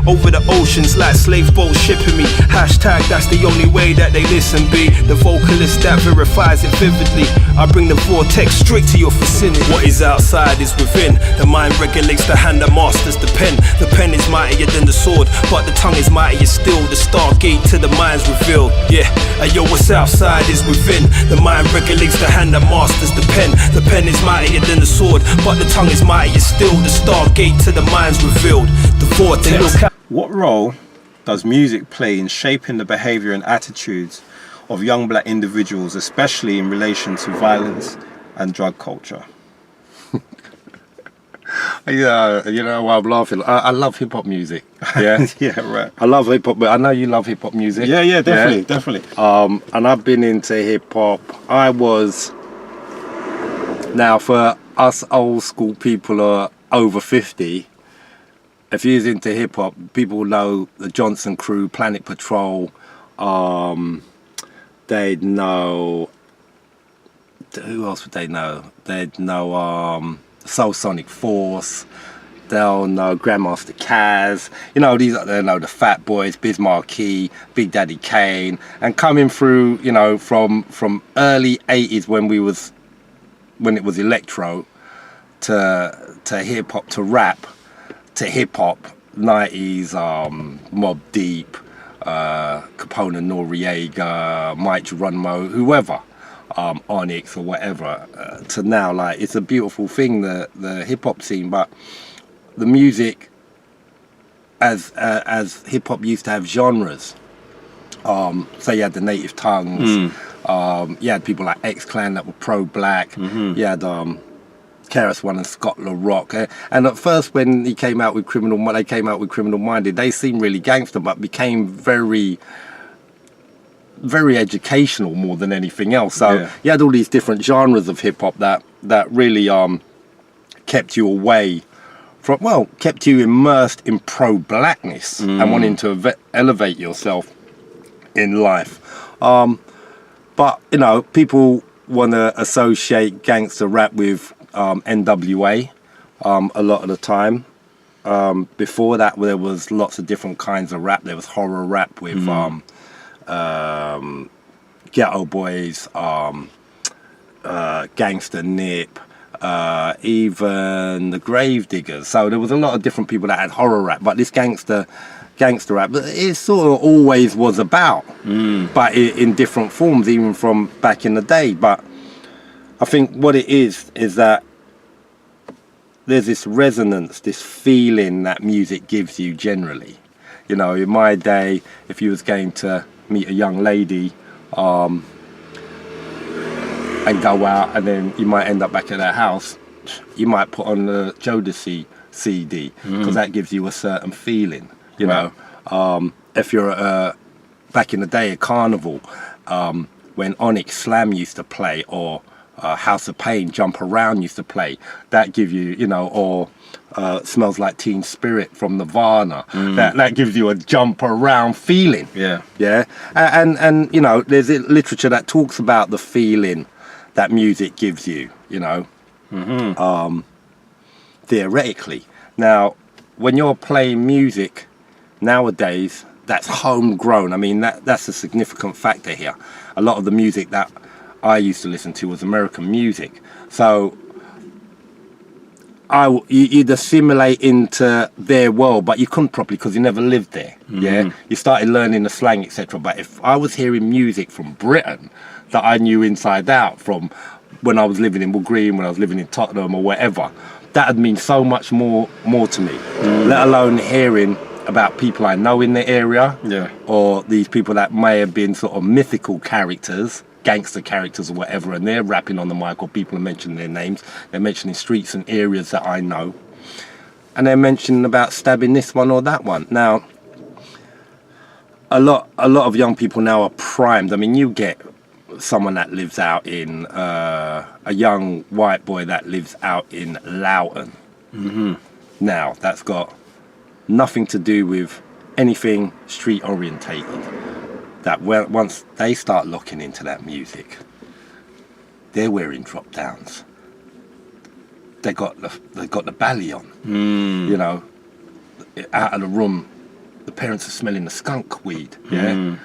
over the oceans like slave boats shipping me. Hashtag that's the only way that they listen, be the vocalist that verifies it vividly. I bring the vortex straight to your vicinity. What is outside is within. The mind regulates the hand that masters the pen. The pen is mightier than the sword, but the tongue is mightier still. The stargate to the mind's revealed. Yeah, and yo, what's outside is within. The mind regulates the hand that masters the pen. The pen is mightier than the sword, but the tongue is mightier still. The stargate to the mind's revealed. The vortex. What role does music play in shaping the behaviour and attitudes of young black individuals, especially in relation to violence and drug culture? Yeah, you know why I'm laughing. I love hip hop music. Yeah, Yeah, right. I love hip hop, but I know you love hip hop music. Yeah, definitely. And I've been into hip hop. Now for us old school people are over 50. If you're into hip hop, people know the Johnson Crew, Planet Patrol. They'd know. Who else would they know? They'd know Soul Sonic Force. They'll know Grandmaster Caz. You know, they know the Fat Boys, Biz Markie, Big Daddy Kane, and coming through, you know, from early 80s when it was electro to hip hop to rap to hip hop, 90s, Mobb Deep, Capone and Noriega, Mike Geronimo, whoever, Onyx or whatever, to now, like, it's a beautiful thing, the hip hop scene. But the music, as hip hop used to have genres, so you had the Native Tongues, you had people like X-Clan that were pro-black, you had KRS-One and Scott La Rock, and at first when they came out with Criminal Minded, they seemed really gangster, but became very, very educational more than anything else. So you had all these different genres of hip hop that really kept you away from, well, kept you immersed in pro-blackness and wanting to elevate yourself in life. But you know, people want to associate gangster rap with NWA a lot of the time. Before that, there was lots of different kinds of rap. There was horror rap with Ghetto Boys, Gangster Nip, even the Gravediggers. So there was a lot of different people that had horror rap, but this gangster rap, it sort of always was about, but in different forms, even from back in the day. But I think what it is that there's this resonance, this feeling that music gives you generally. You know, in my day, if you was going to meet a young lady and go out, and then you might end up back at their house, you might put on the Jodeci CD, because that gives you a certain feeling, you know. If you're back in the day, a carnival, when Onyx Slam used to play, or House of Pain, Jump Around used to play, that give you, you know, or Smells Like Teen Spirit from Nirvana, that gives you a jump around feeling. And you know, there's literature that talks about the feeling that music gives you, you know, theoretically. Now, when you're playing music nowadays that's homegrown, I mean, that's a significant factor here. A lot of the music that I used to listen to was American music, so you'd assimilate into their world, but you couldn't properly because you never lived there. You started learning the slang, etc. But if I was hearing music from Britain that I knew inside out, from when I was living in Wood Green, when I was living in Tottenham or whatever, that would mean so much more to me, let alone hearing about people I know in the area, or these people that may have been sort of mythical characters, gangster characters or whatever, and they're rapping on the mic, or people are mentioning their names, they're mentioning streets and areas that I know, and they're mentioning about stabbing this one or that one. Now, a lot of young people now are primed. I mean, you get someone that lives out in, a young white boy that lives out in Loughton. Now, that's got nothing to do with anything street orientated. That once they start looking into that music, they're wearing drop downs. They got the belly on, you know, out of the room the parents are smelling the skunk weed. Yeah,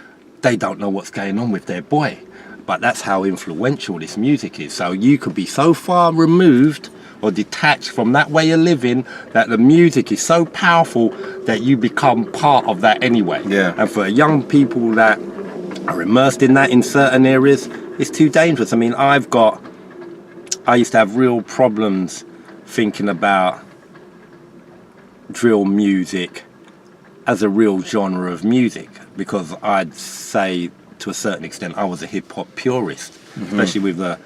they don't know what's going on with their boy, but that's how influential this music is. So you could be so far removed or detached from that way of living that the music is so powerful that you become part of that anyway. Yeah. And for young people that are immersed in that in certain areas, it's too dangerous. I mean, I used to have real problems thinking about drill music as a real genre of music, because I'd say to a certain extent I was a hip-hop purist, especially with the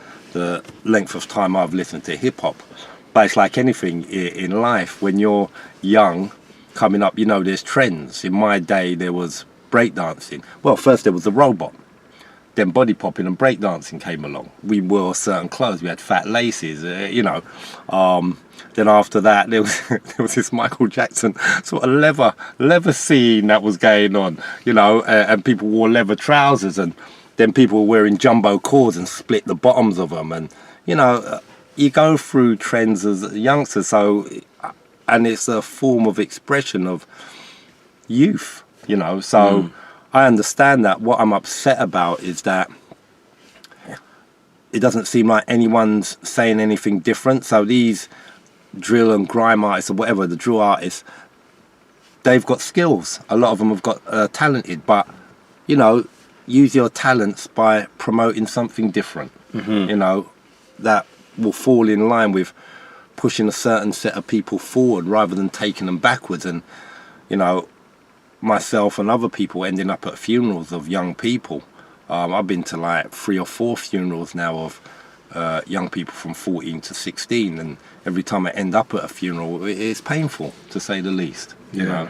length of time I've listened to hip-hop. But it's like anything in life, when you're young, coming up, you know, there's trends. In my day, there was breakdancing. Well, first there was the robot. Then body popping and breakdancing came along. We wore certain clothes. We had fat laces, you know. Then after that, there was this Michael Jackson sort of leather scene that was going on, you know, and people wore leather trousers, and then people were wearing jumbo cords and split the bottoms of them, and you know, you go through trends as youngsters. So, and it's a form of expression of youth, you know. So I understand that. What I'm upset about is that it doesn't seem like anyone's saying anything different. So these drill and grime artists or whatever, the drill artists, they've got skills. A lot of them have got talented, but you know, use your talents by promoting something different. You know, that will fall in line with pushing a certain set of people forward rather than taking them backwards. And you know, myself and other people ending up at funerals of young people. I've been to like 3 or 4 funerals now of young people from 14 to 16, and every time I end up at a funeral, it's painful, to say the least. You know.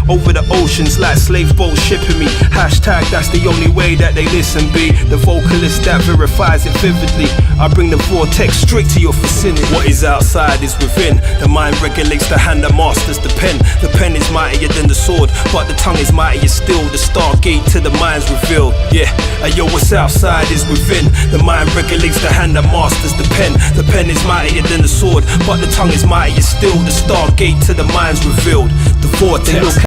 Over the oceans like slave boats shipping me. Hashtag that's the only way that they listen. Be the vocalist that verifies it vividly. I bring the vortex straight to your vicinity. What is outside is within. The mind regulates the hand that masters the pen. The pen is mightier than the sword, but the tongue is mightier still. The stargate to the mind's revealed. Yeah, yo, what's outside is within. The mind regulates the hand that masters the pen. The pen is mightier than the sword, but the tongue is mightier still. The stargate to the mind's revealed. The vortex.